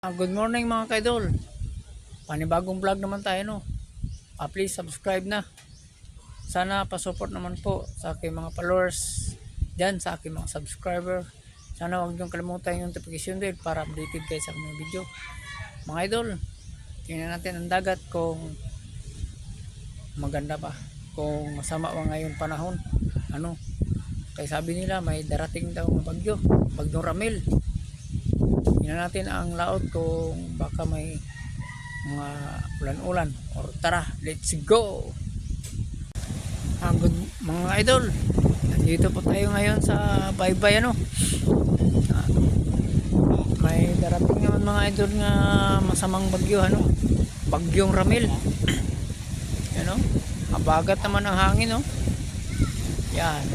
Good morning mga kaidol. Panibagong vlog naman tayo no. Please subscribe na. Sana pa-support naman po sa aking mga followers diyan, sa aking mga subscriber. Sana huwag niyong kalimutan yung notification bell para updated kayo sa mga video. Mga idol, tingnan natin ang dagat kung maganda pa, kung masama pa ngayon panahon. Kaya sabi nila may darating daw na bagyo, bagyong Ramil. Tingnan natin ang laot kung baka may mga ulan-ulan or tara, let's go. Good mga idol, nandito po tayo ngayon sa baybay may darating naman mga idol nga masamang bagyo bagyong Ramil. Habagat naman ang hangin yan,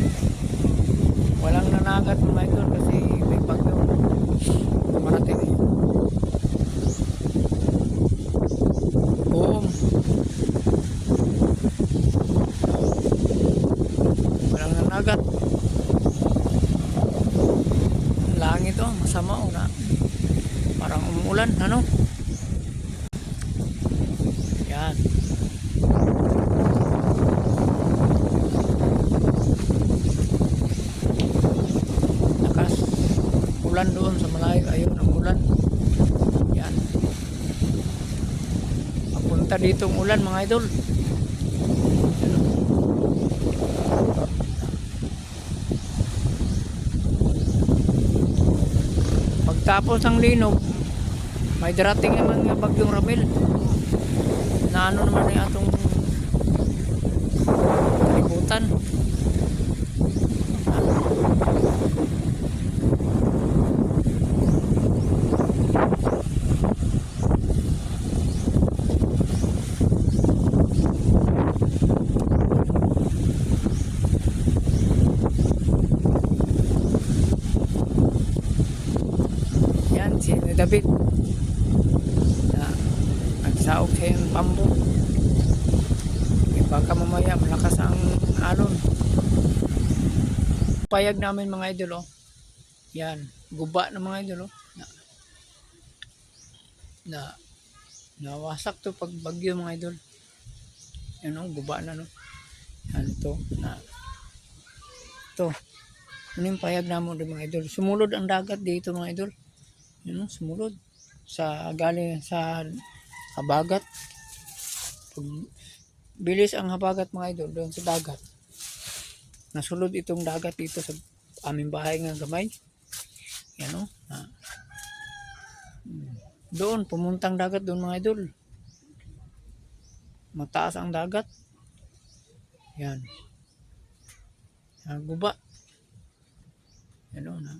walang nanagat mga idol kasi may bagyo marating walang nanagat. Langit masama parang umuulan yan. Lakas ulan doon sa malayo, ayun ang ulan yan, papunta dito ang ulan mga idol. Pagtapos ng linog may darating naman nga bagyong Ramil na naman yung atong kalibutan. Si David nagsaog sa yung pambo, baka mamaya malakas ang alon. Payag namin mga idol yan, guba ng mga idol na nawasak to pag bagyo mga idol. Yan guba na yan ito yung payag namin mga idol. Sumulod ang dagat dito mga idol. Sumulod sa galing sa habagat. Bilis ang habagat mga idol doon sa dagat. Nasulod itong dagat dito sa aming bahay ng gamay. Yan doon pumuntang dagat doon mga idol. Mataas ang dagat. Yan. Guba. Yan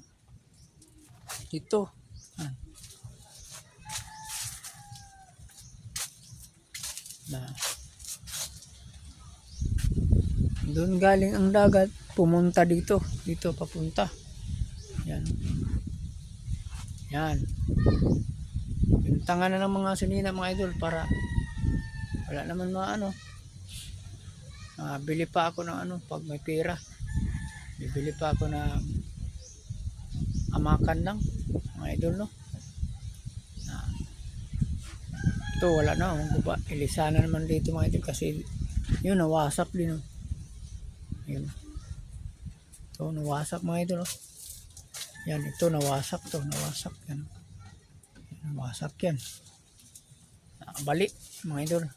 dito. Doon galing ang dagat pumunta dito papunta yan bintangan na ng mga sinina mga idol para wala naman bili pa ako ng pag may pera, bibili pa ako ng amakan lang mga idol ito wala na guba. Ilisana naman dito mga idol kasi yun nawasak din yun. Ito nawasak mga idol yan, ito nawasak yan, nawasak yan, nakabalik mga idol.